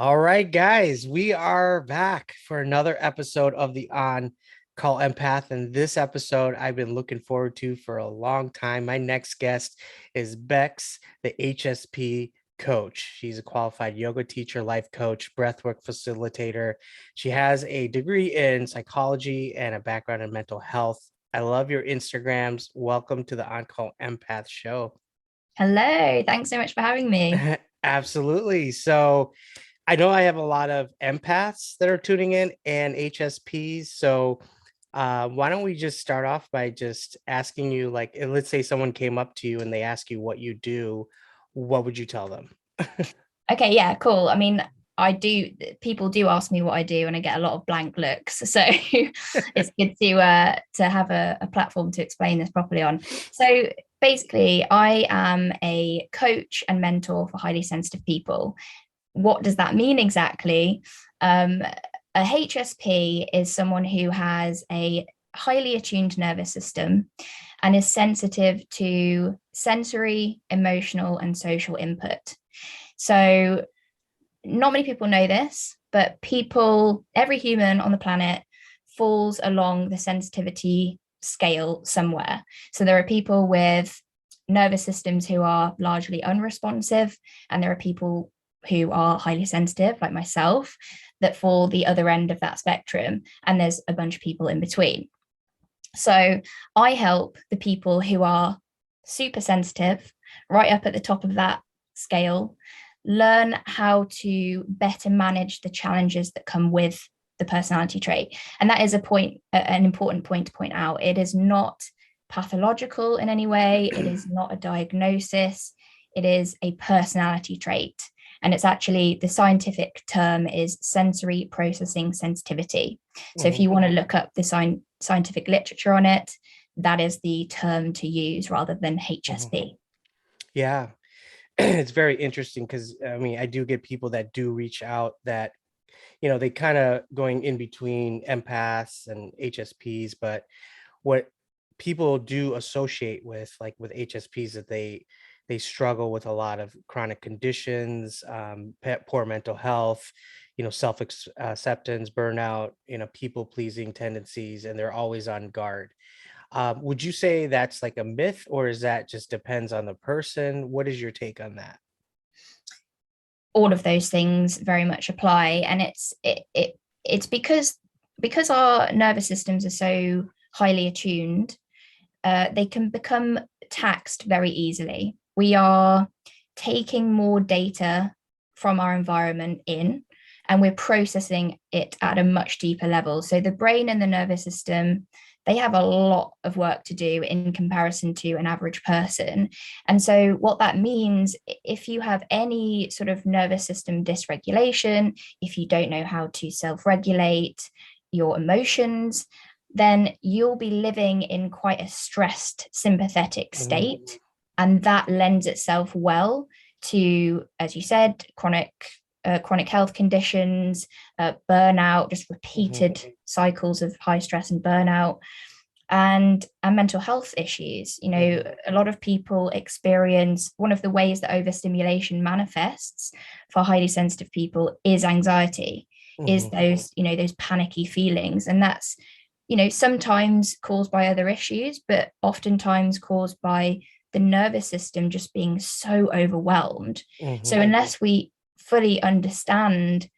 All right, guys, we are back for another episode of the On Call Empath. And this episode I've been looking forward to for a long time. My next guest is Bex, the HSP coach. She's a qualified yoga teacher, life coach, breathwork facilitator. She has a degree in psychology and a background in mental health. I love your Instagrams. Welcome to the On Call Empath show. Hello, thanks so much for having me. Absolutely. So, I know I have a lot of empaths that are tuning in and HSPs. So why don't we just start off by just asking you, like, let's say someone came up to you and they ask you what you do, what would you tell them? Okay, yeah, cool. I mean, people do ask me what I do and I get a lot of blank looks. So it's good to have a platform to explain this properly on. So basically, I am a coach and mentor for highly sensitive people. What does that mean exactly? A HSP is someone who has a highly attuned nervous system and is sensitive to sensory, emotional, and social input. So, not many people know this, but every human on the planet falls along the sensitivity scale somewhere. So, there are people with nervous systems who are largely unresponsive, and there are people who are highly sensitive, like myself, that fall the other end of that spectrum. And there's a bunch of people in between. So I help the people who are super sensitive, right up at the top of that scale, learn how to better manage the challenges that come with the personality trait. And that is an important point to point out. It is not pathological in any way, it is not a diagnosis, it is a personality trait. And it's actually, the scientific term is sensory processing sensitivity. So if you want to look up the scientific literature on it, that is the term to use rather than HSP. Yeah, it's very interesting because I mean, I do get people that do reach out that, they kind of going in between empaths and HSPs, but what people do associate with, like with HSPs, that they struggle with a lot of chronic conditions, poor mental health, self acceptance, burnout, people pleasing tendencies, and they're always on guard. Would you say that's like a myth, or is that just depends on the person? What is your take on that? All of those things very much apply, and it's because our nervous systems are so highly attuned, they can become taxed very easily. We are taking more data from our environment in, and we're processing it at a much deeper level. So the brain and the nervous system, they have a lot of work to do in comparison to an average person. And so what that means, if you have any sort of nervous system dysregulation, if you don't know how to self-regulate your emotions, then you'll be living in quite a stressed sympathetic state. And that lends itself well to, as you said, chronic health conditions, burnout, just repeated cycles of high stress and burnout, and mental health issues. A lot of people experience, one of the ways that overstimulation manifests for highly sensitive people is anxiety, is those panicky feelings. And that's, sometimes caused by other issues, but oftentimes caused by the nervous system just being so overwhelmed. So unless we fully understand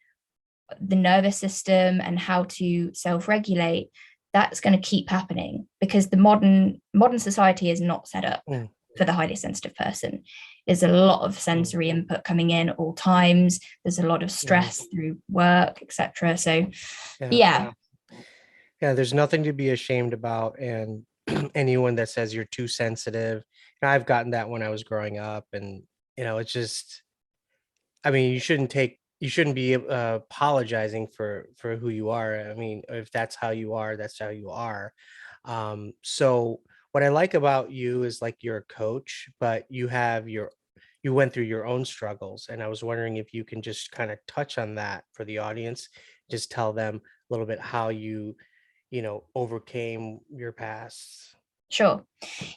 the nervous system and how to self-regulate, that's going to keep happening, because the modern society is not set up for the highly sensitive person. There's a lot of sensory input coming in at all times. There's a lot of stress through work, etc. So yeah. Yeah, there's nothing to be ashamed about. And anyone that says you're too sensitive, I've gotten that when I was growing up. And, it's just, I mean, you shouldn't be apologizing for who you are. I mean, if that's how you are, that's how you are. So what I like about you is, like, you're a coach, but you went through your own struggles. And I was wondering if you can just kind of touch on that for the audience, just tell them a little bit how you overcame your past. Sure.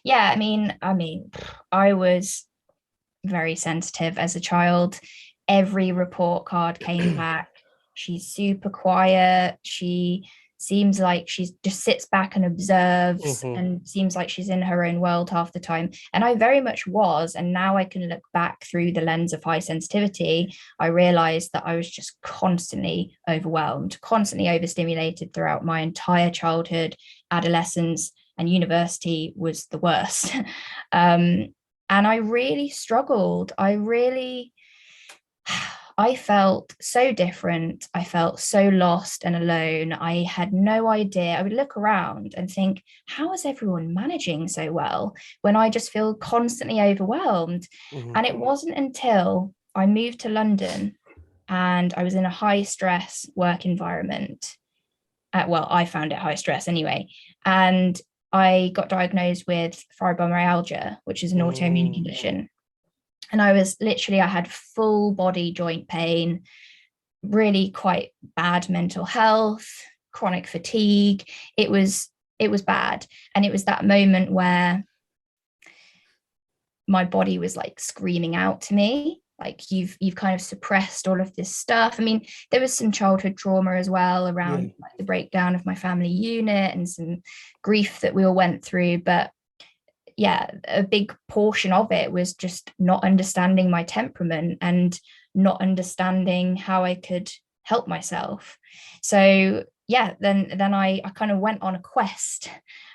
Yeah, I mean, I was very sensitive as a child. every report card came back. She's super quiet. She seems like she just sits back and observes Hmm. and seems like she's in her own world half the time. And I very much was. And now I can look back through the lens of high sensitivity. I realized that I was just constantly overwhelmed, constantly overstimulated throughout my entire childhood, adolescence, and university was the worst. And I really struggled. I felt so different. I felt so lost and alone. I had no idea. I would look around and think, how is everyone managing so well when I just feel constantly overwhelmed? Hmm. And it wasn't until I moved to London and I was in a high stress work environment. Well, I found it high stress anyway. And I got diagnosed with fibromyalgia, which is an autoimmune Hmm. condition. And I had full body joint pain, really quite bad mental health, chronic fatigue. It was bad. And it was that moment where my body was like screaming out to me, like you've kind of suppressed all of this stuff. I mean, there was some childhood trauma as well Yeah. around like the breakdown of my family unit and some grief that we all went through, but yeah, a big portion of it was just not understanding my temperament and not understanding how I could help myself. So yeah, then I kind of went on a quest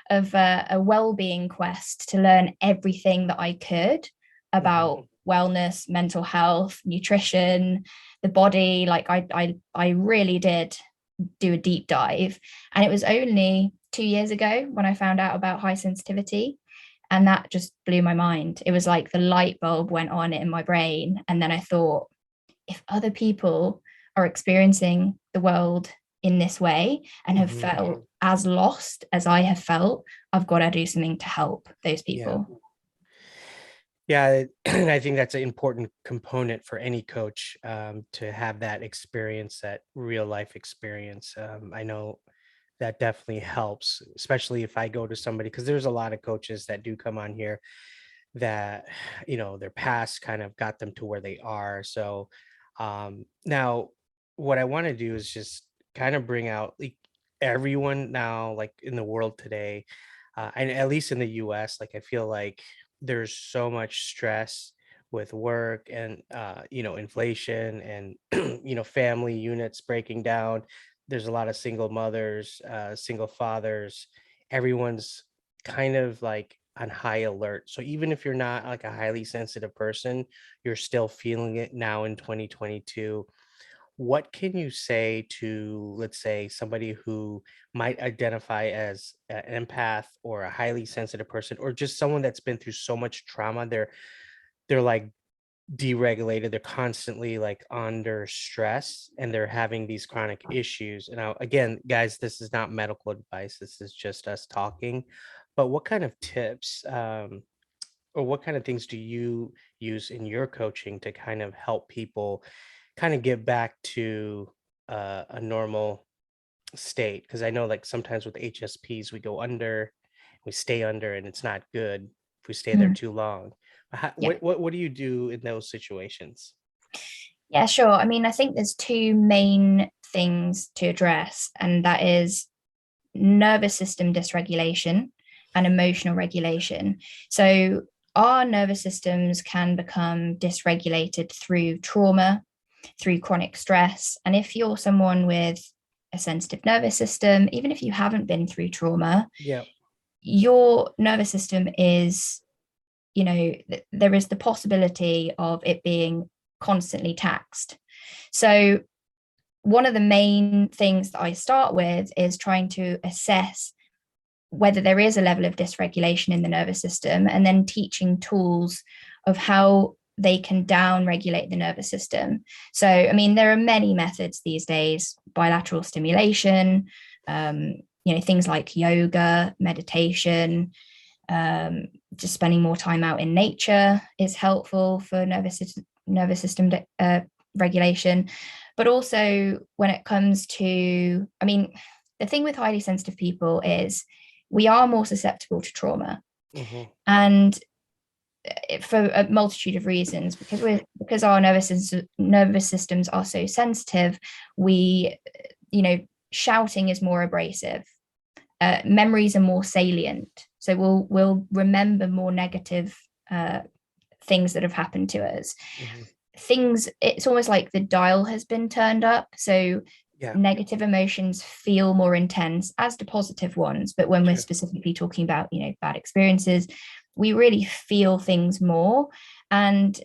of a well-being quest to learn everything that I could Hmm. about wellness, mental health, nutrition, the body. Like I really did do a deep dive. And it was only 2 years ago when I found out about high sensitivity. And that just blew my mind. It was like the light bulb went on in my brain. And then I thought, if other people are experiencing the world in this way and have Hmm. felt as lost as I have felt, I've got to do something to help those Yeah. people. Yeah, I think that's an important component for any coach, to have that experience, that real life experience. I know that definitely helps, especially if I go to somebody, because there's a lot of coaches that do come on here that, their past kind of got them to where they are. So now what I want to do is just kind of bring out like everyone now, like in the world today, and at least in the US, like I feel like there's so much stress with work and inflation and family units breaking down. There's a lot of single mothers, single fathers. Everyone's kind of like on high alert. So even if you're not like a highly sensitive person, you're still feeling it now in 2022. What can you say to, let's say, somebody who might identify as an empath or a highly sensitive person, or just someone that's been through so much trauma, they're like deregulated, they're constantly like under stress and they're having these chronic issues. And now again, guys, this is not medical advice, this is just us talking. But what kind of tips, or what kind of things do you use in your coaching to kind of help people kind of get back to a normal state? Because I know like sometimes with HSPs we go under, we stay under, and it's not good if we stay there Mm, too long. yeah. What do you do in those situations? Yeah, sure. I mean, I think there's two main things to address, and that is nervous system dysregulation and emotional regulation. So, our nervous systems can become dysregulated through trauma, through chronic stress. And if you're someone with a sensitive nervous system, even if you haven't been through trauma, Yeah. your nervous system is, there is the possibility of it being constantly taxed. So, one of the main things that I start with is trying to assess whether there is a level of dysregulation in the nervous system, and then teaching tools of how they can down regulate the nervous system. So, I mean, there are many methods these days: bilateral stimulation, um, things like yoga, meditation, just spending more time out in nature is helpful for nervous system regulation. But also, when it comes to, I mean, the thing with highly sensitive people is we are more susceptible to trauma. Hmm. And for a multitude of reasons, because our nervous systems are so sensitive. We, shouting is more abrasive. Memories are more salient, so we'll remember more negative things that have happened to us. Mm-hmm. Things, it's almost like the dial has been turned up, so Yeah. negative emotions feel more intense, as do positive ones. But when we're Sure. specifically talking about, bad experiences, we really feel things more. And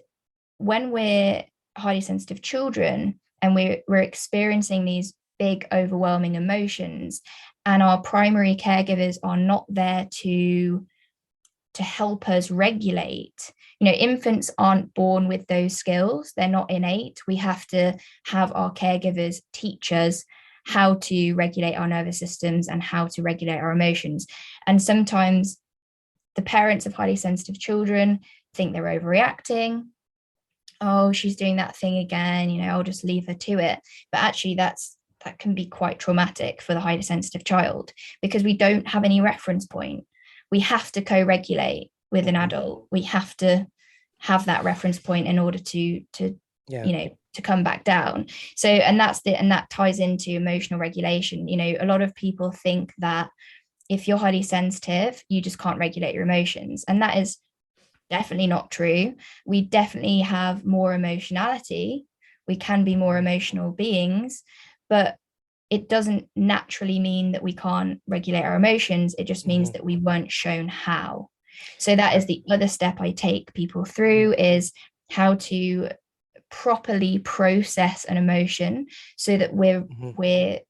when we're highly sensitive children and we're experiencing these big overwhelming emotions, and our primary caregivers are not there to help us regulate. Infants aren't born with those skills, they're not innate. We have to have our caregivers teach us how to regulate our nervous systems and how to regulate our emotions. And sometimes the parents of highly sensitive children think they're overreacting. Oh, she's doing that thing again, I'll just leave her to it. But actually that can be quite traumatic for the highly sensitive child, because we don't have any reference point. We have to co-regulate with an adult. We have to have that reference point in order to to come back down. So, and that ties into emotional regulation. A lot of people think that if you're highly sensitive, you just can't regulate your emotions, and that is definitely not true. We definitely have more emotionality. We can be more emotional beings, but it doesn't naturally mean that we can't regulate our emotions. It just means that we weren't shown how. So that is the other step I take people through, is how to properly process an emotion so that we're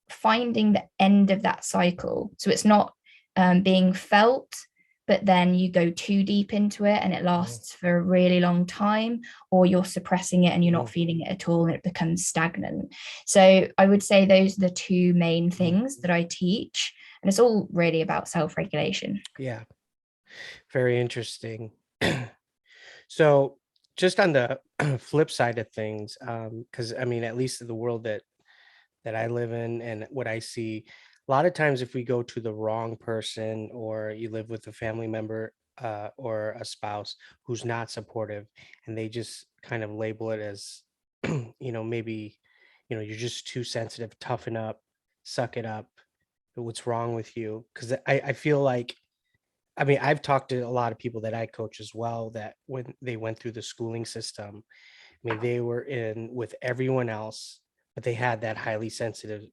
finding the end of that cycle. So it's not being felt, but then you go too deep into it and it lasts for a really long time, or you're suppressing it and you're not feeling it at all and it becomes stagnant. So I would say those are the two main things that I teach, and it's all really about self-regulation. Yeah. Very interesting. So just on the flip side of things, because I mean, at least in the world that I live in and what I see, a lot of times if we go to the wrong person, or you live with a family member or a spouse who's not supportive, and they just kind of label it as, maybe, you're just too sensitive, toughen up, suck it up, what's wrong with you? Because I feel like, I mean, I've talked to a lot of people that I coach as well, that when they went through the schooling system, I mean, they were in with everyone else, but they had that highly sensitive,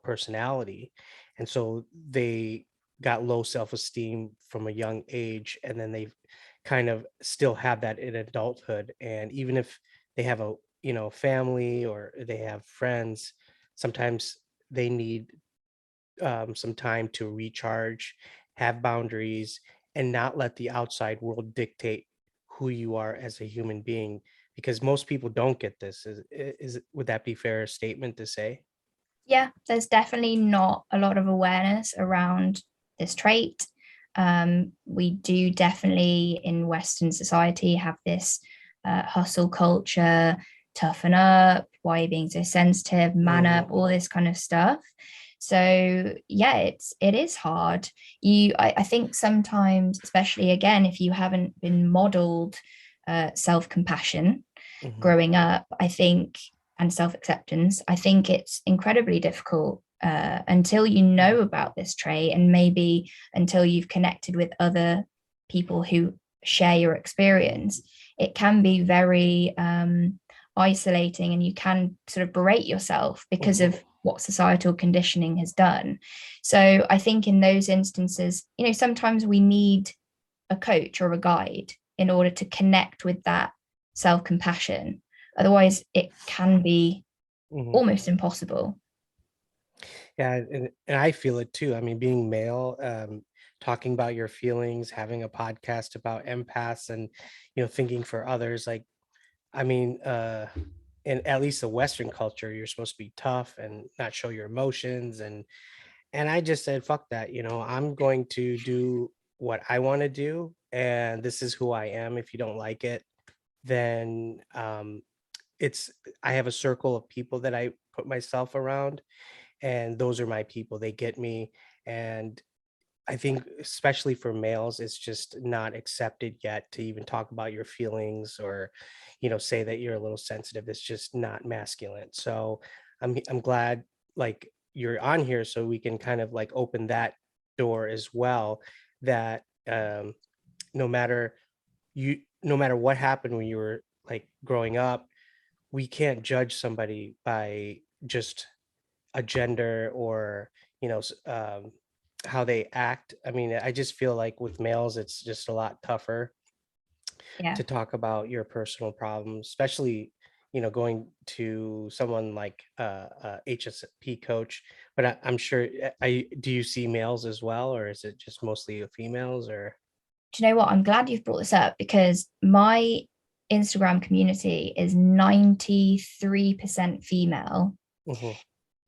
personality. And so they got low self-esteem from a young age. And then they kind of still have that in adulthood. And even if they have a, family, or they have friends, sometimes they need some time to recharge, have boundaries, and not let the outside world dictate who you are as a human being. Because most people don't get this. Would that be fair statement to say? Yeah, there's definitely not a lot of awareness around this trait. We do definitely in Western society have this hustle culture, toughen up, why are you being so sensitive, man up, all this kind of stuff. So yeah, it is hard. I think sometimes, especially again, if you haven't been modeled self-compassion Mhm. growing up, I think, and self-acceptance, I think it's incredibly difficult until you know about this trait, and maybe until you've connected with other people who share your experience. It can be very isolating, and you can sort of berate yourself because Mhm. of what societal conditioning has done. So I think in those instances, sometimes we need a coach or a guide in order to connect with that self-compassion. Otherwise, it can be Mhm. almost impossible. Yeah, and I feel it too. I mean, being male, talking about your feelings, having a podcast about empaths, and thinking for others. Like, I mean, in at least the Western culture, you're supposed to be tough and not show your emotions, and I just said, fuck that. I'm going to do what I want to do, and this is who I am. If you don't like it, then it's I have a circle of people that I put myself around, and those are my people. They get me. And I think especially for males, it's just not accepted yet to even talk about your feelings or, say that you're a little sensitive. It's just not masculine. So I'm glad like you're on here so we can kind of like open that door as well. That no matter no matter what happened when you were like growing up, we can't judge somebody by just a gender or how they act. I mean, I just feel like with males it's just a lot tougher Yeah. to talk about your personal problems, especially going to someone like HSP coach. But I'm sure, I do you see males as well, or is it just mostly females? Or Do you know what? I'm glad you've brought this up because my Instagram community is 93% female. Mhm.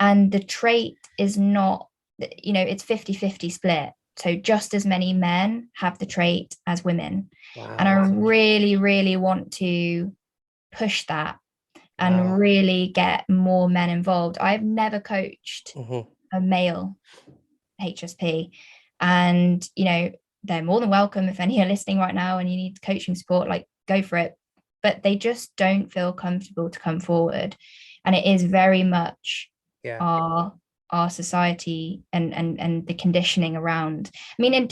And the trait is not, it's 50-50 split. So just as many men have the trait as women. And Wow, I that's really, really want to push that and wow. really get more men involved. I've never coached Mhm. a male HSP. And, they're more than welcome if any are listening right now and you need coaching support, like go for it. But they just don't feel comfortable to come forward. And it is very much Yeah, our society and the conditioning around. I mean, in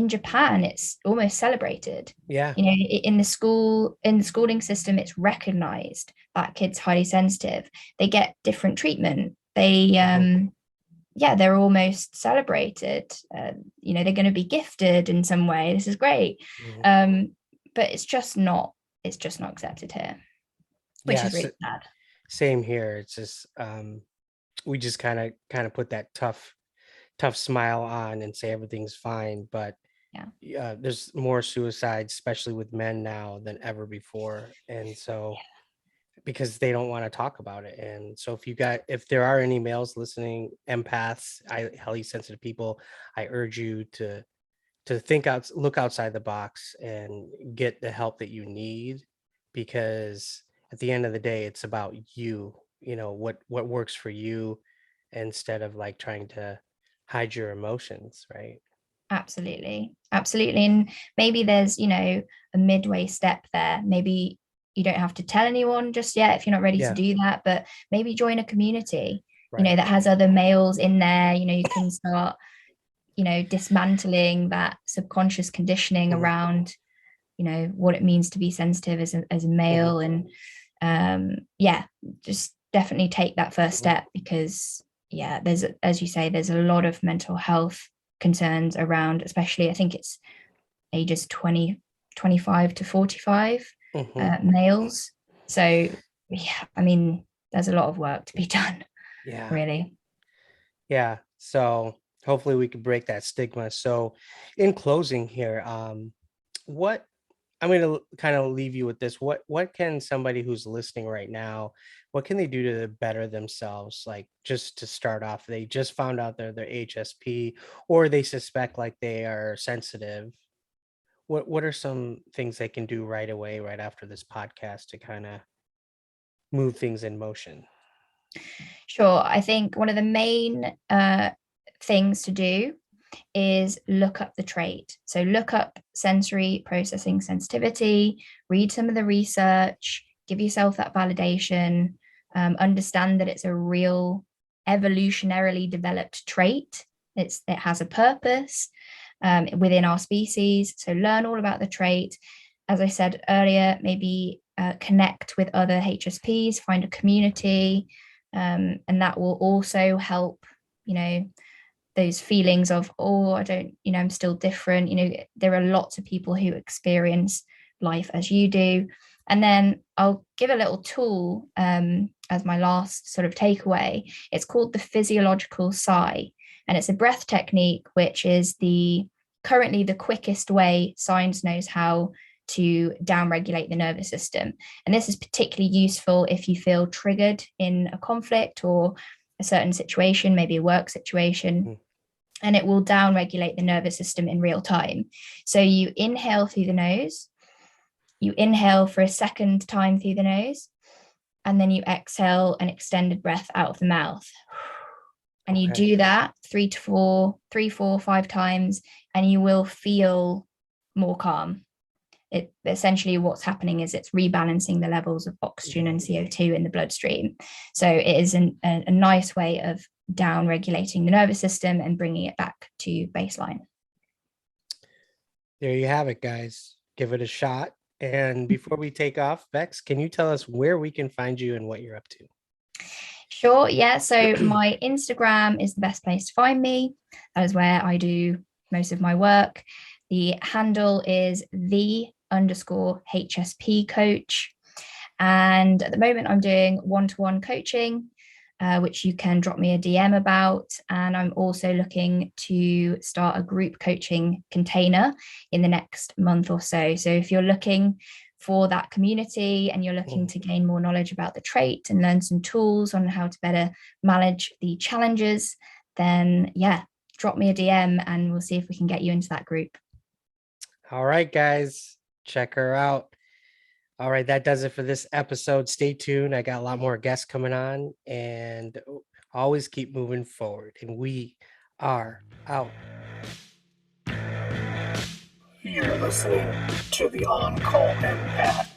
Japan, it's almost celebrated. yeah. In the schooling system, it's recognized that kids highly sensitive. They get different treatment. Mhm. They're almost celebrated. They're going to be gifted in some way. This is great. Mhm. um, but it's just not accepted here, which Yeah, is really sad. same here. It's just we just kind of put that tough smile on and say everything's fine. But Yeah. there's more suicides, especially with men now than ever before. And so because they don't want to talk about it. And so if there are any males listening, empaths, highly sensitive people, I urge you to look outside the box and get the help that you need, because at the end of the day it's about you, what works for you, instead of like trying to hide your emotions, right? Absolutely. Absolutely. And maybe there's, a midway step there. Maybe you don't have to tell anyone just yet if you're not ready to Yeah, do that, but maybe join a community, right. that has other males in there. You can start, dismantling that subconscious conditioning Mhm, around, what it means to be sensitive as a mhm, male. And yeah, just definitely take that first mhm. step because, yeah, as you say, there's a lot of mental health concerns around, especially I think it's ages 25 to 45 Mhm. males. So yeah, I mean, there's a lot of work to be done, Yeah, really. yeah. So hopefully we can break that stigma. So in closing here, what I'm going to kind of leave you with this. What can somebody who's listening right now, what can they do to better themselves? Like just to start off, they just found out they're HSP, or they suspect like they are sensitive. What are some things they can do right away, right after this podcast, to kind of move things in motion? Sure. I think one of the main things to do is look up the trait. So look up sensory processing sensitivity, read some of the research, give yourself that validation, understand that it's a real evolutionarily developed trait. It has a purpose within our species. So learn all about the trait. As I said earlier, maybe connect with other HSPs, find a community, and that will also help, those feelings of, oh, I don't, I'm still different. There are lots of people who experience life as you do. And then I'll give a little tool as my last sort of takeaway. It's called the physiological sigh, and it's a breath technique which is currently the quickest way science knows how to downregulate the nervous system. And this is particularly useful if you feel triggered in a conflict or a certain situation, maybe a work situation, Mm. and it will downregulate the nervous system in real time. So you inhale through the nose, you inhale for a second time through the nose, and then you exhale an extended breath out of the mouth. And you Okay. do that 3, 4, 5 times, and you will feel more calm. It essentially, what's happening is it's rebalancing the levels of oxygen and CO2 in the bloodstream. So it is a nice way of down regulating the nervous system and bringing it back to baseline. There you have it, guys. Give it a shot. And before we take off, Bex, can you tell us where we can find you and what you're up to? Sure, yeah. So my Instagram is the best place to find me. That is where I do most of my work. The handle is the_HSP coach. And at the moment, I'm doing one-to-one coaching, which you can drop me a DM about. And I'm also looking to start a group coaching container in the next month or so. So if you're looking for that community and you're looking to gain more knowledge about the trait and learn some tools on how to better manage the challenges, then yeah, drop me a DM and we'll see if we can get you into that group. All right, guys, check her out. All right, that does it for this episode. Stay tuned. I got a lot more guests coming on, and always keep moving forward. And we are out. You're listening to the On Call Empath.